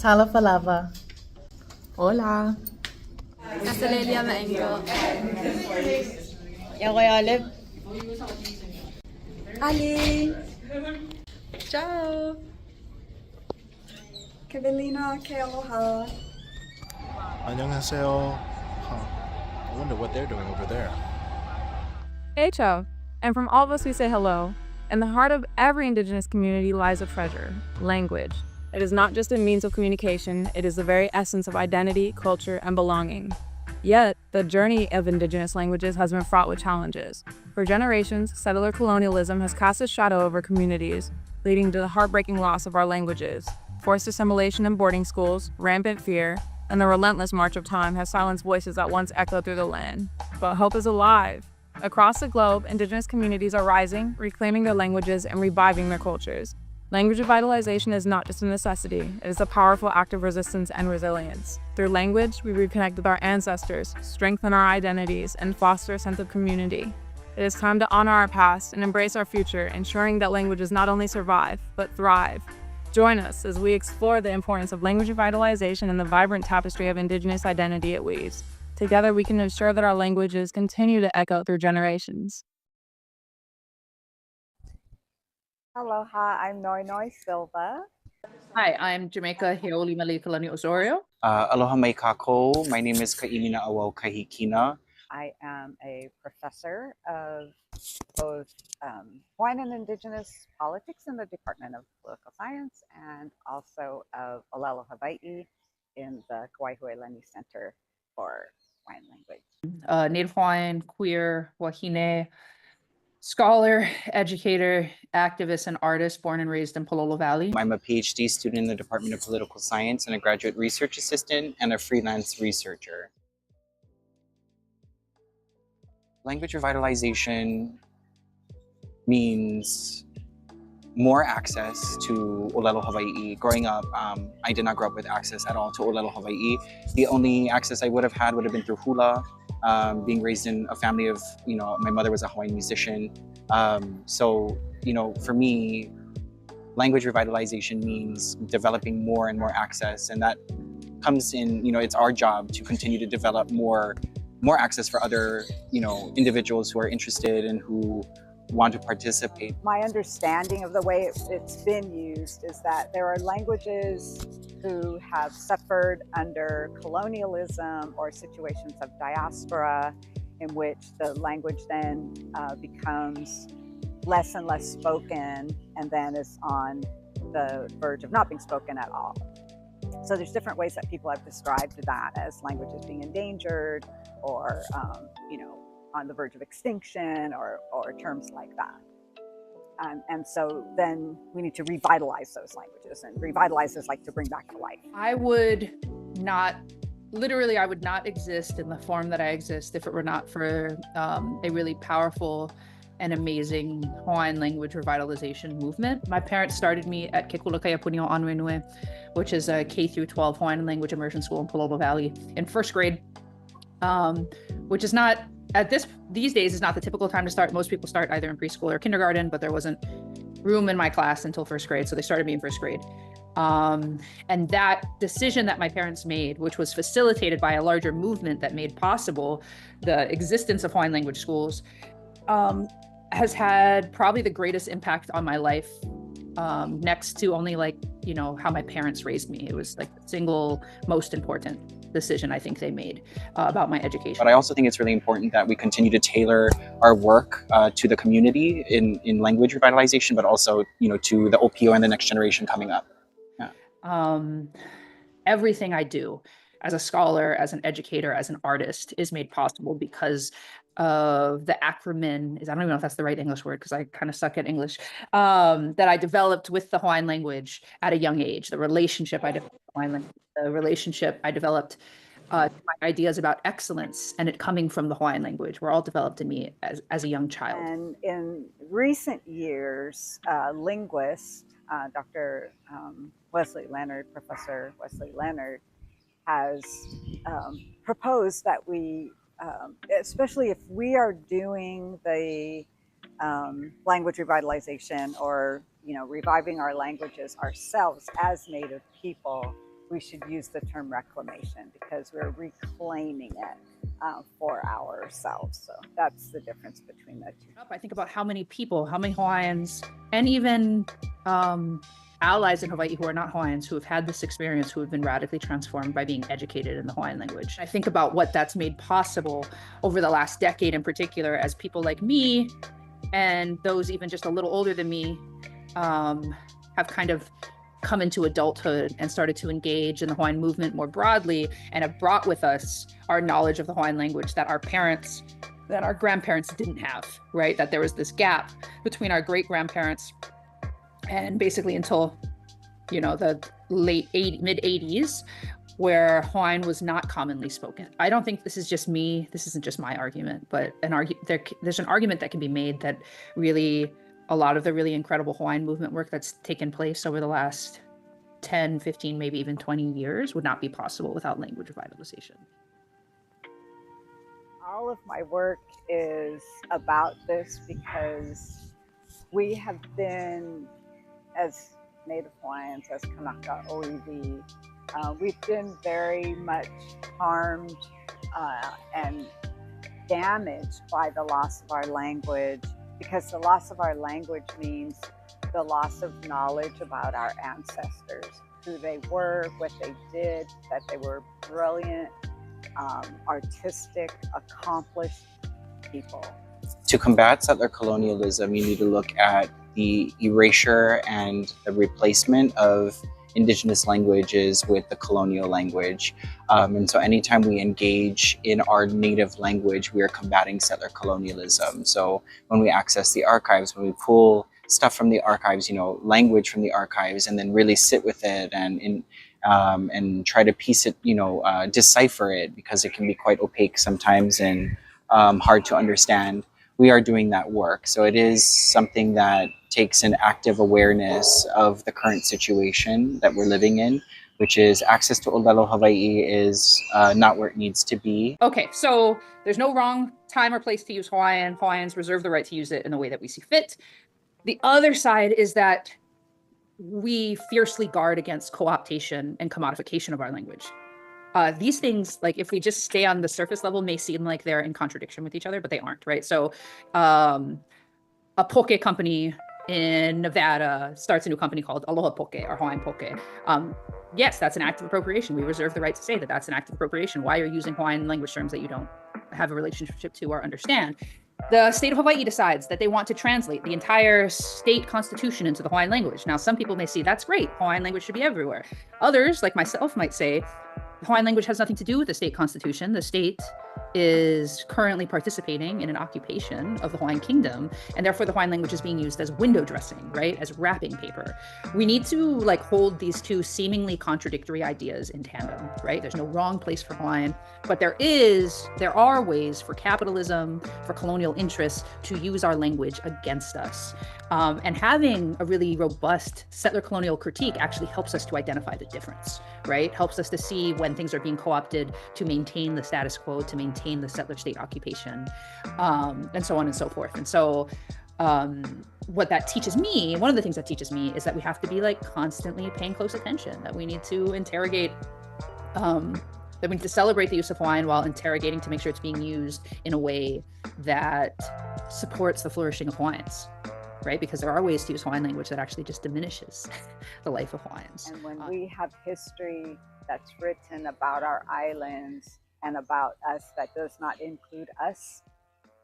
Tala Falava. Hola. Casalelia Maengo. Yakoy Olive. Ali, Ciao. Kevelina, ke aloha. 안녕하세요. Huh. I wonder what they're doing over there. Hey, Cho. And from all of us, we say hello. In the heart of every Indigenous community lies a treasure: language. It is not just a means of communication, it is the very essence of identity, culture, and belonging. Yet, the journey of Indigenous languages has been fraught with challenges. For generations, settler colonialism has cast a shadow over communities, leading to the heartbreaking loss of our languages. Forced assimilation in boarding schools, rampant fear, and the relentless march of time has silenced voices that once echoed through the land. But hope is alive. Across the globe, Indigenous communities are rising, reclaiming their languages, and reviving their cultures. Language revitalization is not just a necessity, it is a powerful act of resistance and resilience. Through language, we reconnect with our ancestors, strengthen our identities, and foster a sense of community. It is time to honor our past and embrace our future, ensuring that languages not only survive, but thrive. Join us as we explore the importance of language revitalization and the vibrant tapestry of Indigenous identity it weaves. Together, we can ensure that our languages continue to echo through generations. Aloha, I'm Noi Noi Silva. Hi, I'm Jamaica Heoli Malikalani Osorio. Aloha mai kako. My name is Kaimina Awau Kahikina. I am a professor of both Hawaiian and Indigenous politics in the Department of Political Science and also of Olelo Hawaii in the Kauai Hueleni Center for Hawaiian Language. Native Hawaiian, queer, wahine, scholar, educator, activist, and artist born and raised in Palolo Valley. I'm a PhD student in the Department of Political Science and a graduate research assistant and a freelance researcher. Language revitalization means more access to Olelo Hawaii. Growing up, I did not grow up with access at all to Olelo Hawaii. The only access I would have had would have been through hula, being raised in a family of, my mother was a Hawaiian musician. So, for me, language revitalization means developing more and more access. And that comes in, it's our job to continue to develop more access for other, individuals who are interested and who want to participate. My understanding of the way it's been used is that there are languages who have suffered under colonialism or situations of diaspora in which the language then becomes less and less spoken and then is on the verge of not being spoken at all. So there's different ways that people have described that as languages being endangered or, on the verge of extinction or terms like that. And so then we need to revitalize those languages, and revitalize is like to bring back to life. I would not exist in the form that I exist if it were not for a really powerful and amazing Hawaiian language revitalization movement. My parents started me at Kekulakaya Punio Anwenue, which is a K through 12 Hawaiian language immersion school in Palolo Valley in first grade, which is not, these days is not the typical time to start. Most people start either in preschool or kindergarten, but there wasn't room in my class until first grade, so they started me in first grade. And that decision that my parents made, which was facilitated by a larger movement that made possible the existence of Hawaiian language schools, has had probably the greatest impact on my life, next to only how my parents raised me. It was the single most important decision I think they made about my education. But I also think it's really important that we continue to tailor our work to the community in language revitalization, but also, to the OPO and the next generation coming up. Yeah. Everything I do as a scholar, as an educator, as an artist is made possible because of the acronym, I don't even know if that's the right English word because I kind of suck at English, that I developed with the Hawaiian language at a young age, the relationship I developed with the Hawaiian language, the relationship I developed my ideas about excellence and it coming from the Hawaiian language were all developed in me as a young child. And in recent years, linguist Dr. Wesley Leonard, Professor Wesley Leonard, has proposed that we, especially if we are doing the language revitalization or reviving our languages ourselves as Native people, we should use the term reclamation because we're reclaiming it for ourselves. So that's the difference between the two. I think about how many people, how many Hawaiians, and even allies in Hawaii who are not Hawaiians who have had this experience, who have been radically transformed by being educated in the Hawaiian language. I think about what that's made possible over the last decade in particular, as people like me and those even just a little older than me have kind of come into adulthood and started to engage in the Hawaiian movement more broadly, and have brought with us our knowledge of the Hawaiian language that our parents, that our grandparents didn't have, right? That there was this gap between our great-grandparents and basically until, you know, the mid 80s, where Hawaiian was not commonly spoken. I don't think this is just me, this isn't just my argument, but there's an argument that can be made that really a lot of the really incredible Hawaiian movement work that's taken place over the last 10, 15, maybe even 20 years would not be possible without language revitalization. All of my work is about this because we have been, as Native Hawaiians, as Kanaka Oiwi, we've been very much harmed and damaged by the loss of our language, because the loss of our language means the loss of knowledge about our ancestors, who they were, what they did, that they were brilliant, artistic, accomplished people. To combat settler colonialism, you need to look at the erasure and the replacement of indigenous languages with the colonial language. And so anytime we engage in our native language, we are combating settler colonialism. So when we access the archives, when we pull stuff from the archives, you know, language from the archives, and then really sit with it and try to piece it, you know, decipher it, because it can be quite opaque sometimes and hard to understand. We are doing that work. So it is something that takes an active awareness of the current situation that we're living in, which is access to Olelo Hawaii is not where it needs to be. Okay, so there's no wrong time or place to use Hawaiian. Hawaiians reserve the right to use it in the way that we see fit. The other side is that we fiercely guard against co-optation and commodification of our language. These things, like if we just stay on the surface level, may seem like they're in contradiction with each other, but they aren't, right? So a poke company in Nevada starts a new company called Aloha Poke or Hawaiian Poke. Yes, that's an act of appropriation. We reserve the right to say that that's an act of appropriation. Why are you using Hawaiian language terms that you don't have a relationship to or understand? The state of Hawaii decides that they want to translate the entire state constitution into the Hawaiian language. Now, some people may say that's great. Hawaiian language should be everywhere. Others, like myself, might say the Hawaiian language has nothing to do with the state constitution. The state is currently participating in an occupation of the Hawaiian kingdom, and therefore the Hawaiian language is being used as window dressing, right? As wrapping paper. We need to like hold these two seemingly contradictory ideas in tandem, right? There's no wrong place for Hawaiian, but there are ways for capitalism, for colonial interests to use our language against us. And having a really robust settler colonial critique actually helps us to identify the difference, right? Helps us to see when things are being co-opted to maintain the status quo, to maintain the settler state occupation, and so on and so forth. And so what that teaches me, one of the things that teaches me, is that we have to be like constantly paying close attention, that we need to interrogate, that we need to celebrate the use of Hawaiian while interrogating to make sure it's being used in a way that supports the flourishing of Hawaiians, right? Because there are ways to use Hawaiian language that actually just diminishes the life of Hawaiians. And when we have history that's written about our islands and about us that does not include us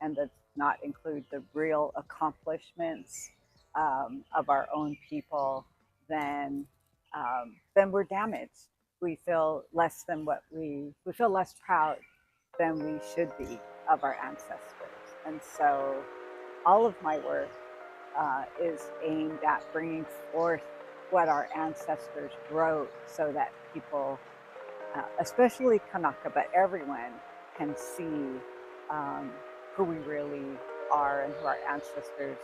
and does not include the real accomplishments of our own people, then we're damaged. We feel less than we feel less proud than we should be of our ancestors. And so all of my work is aimed at bringing forth what our ancestors wrote, so that people, especially Kanaka, but everyone, can see who we really are and who our ancestors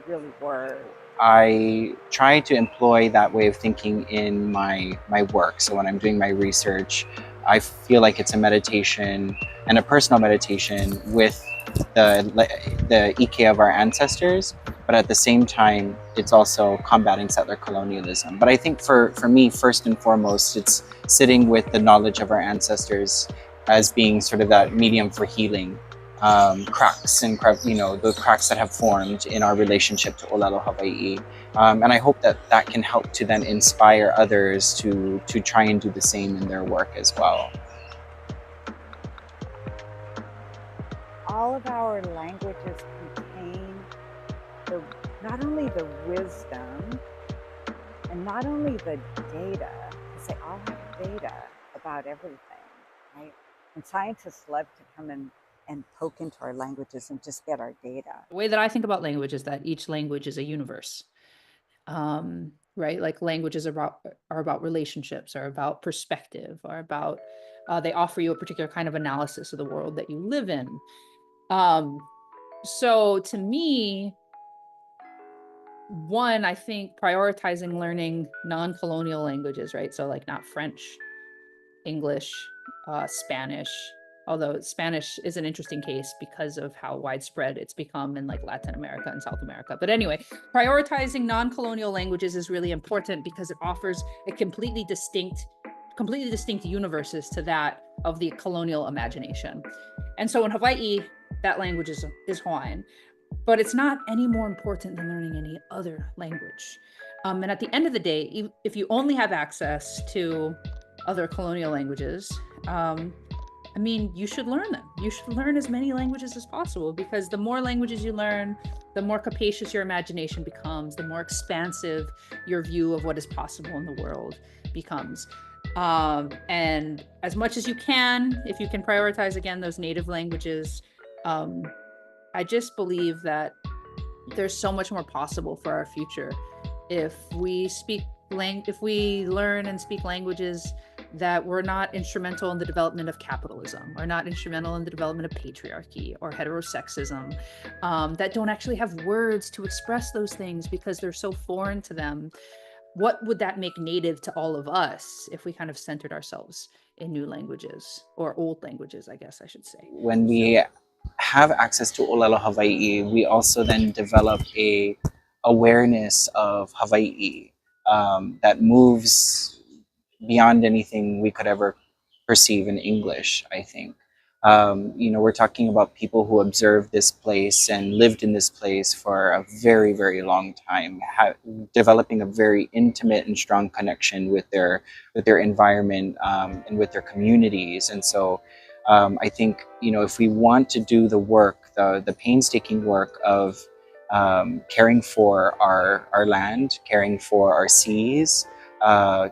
really were. I try to employ that way of thinking in my work. So when I'm doing my research, I feel like it's a meditation and a personal meditation with the Ike of our ancestors, but at the same time, it's also combating settler colonialism. But I think for me, first and foremost, it's sitting with the knowledge of our ancestors as being sort of that medium for healing cracks and the cracks that have formed in our relationship to Olelo Hawaii. And I hope that that can help to then inspire others to try and do the same in their work as well. All of our languages contain not only the wisdom and not only the data, because they all have data about everything, right? And scientists love to come in and poke into our languages and just get our data. The way that I think about language is that each language is a universe, right? Like languages are about relationships, are about perspective, are about, they offer you a particular kind of analysis of the world that you live in. So to me, one, I think prioritizing learning non-colonial languages, right? So like not French, English, Spanish, although Spanish is an interesting case because of how widespread it's become in like Latin America and South America. But anyway, prioritizing non-colonial languages is really important because it offers a completely distinct universes to that of the colonial imagination. And so in Hawaii, that language is Hawaiian, but it's not any more important than learning any other language. And at the end of the day, if you only have access to other colonial languages, I mean, you should learn them. You should learn as many languages as possible, because the more languages you learn, the more capacious your imagination becomes, the more expansive your view of what is possible in the world becomes. And as much as you can, if you can prioritize, again, those native languages, I just believe that there's so much more possible for our future if we learn and speak languages that were not instrumental in the development of capitalism, or not instrumental in the development of patriarchy or heterosexism, that don't actually have words to express those things because they're so foreign to them. What would that make native to all of us if we kind of centered ourselves in new languages, or old languages, I guess I should say. When we have access to Olelo Hawaii, we also then develop a awareness of Hawaii that moves beyond anything we could ever perceive in English, I think. We're talking about people who observed this place and lived in this place for a very, very long time, developing a very intimate and strong connection with their environment and with their communities. And so I think, if we want to do the work, the painstaking work of caring for our land, caring for our seas,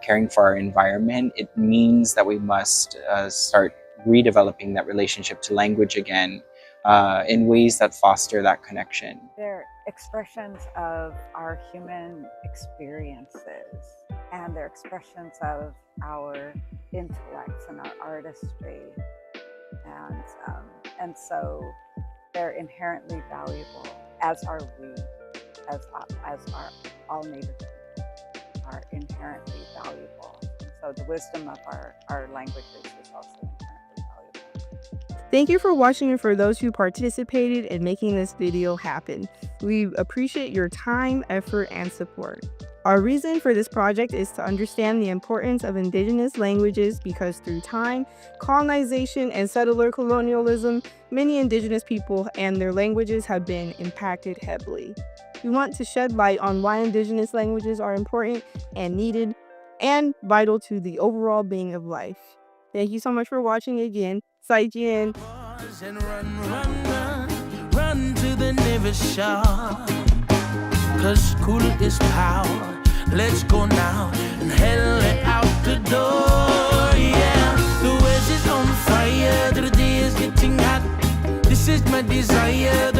caring for our environment, it means that we must start redeveloping that relationship to language again in ways that foster that connection. They're expressions of our human experiences, and they're expressions of our intellects and our artistry, and so they're inherently valuable, as are we, as are all Native people are inherently valuable. And so the wisdom of our languages is also inherently valuable. Thank you for watching, and for those who participated in making this video happen. We appreciate your time, effort, and support. Our reason for this project is to understand the importance of indigenous languages, because through time, colonization, and settler colonialism, many indigenous people and their languages have been impacted heavily. We want to shed light on why indigenous languages are important and needed and vital to the overall being of life. Thank you so much for watching again. Saijian. Run to the never shore, 'cause cool is power. Let's go now and hell it out the door. Yeah, the west is on fire, the day is getting hot. This is my desire.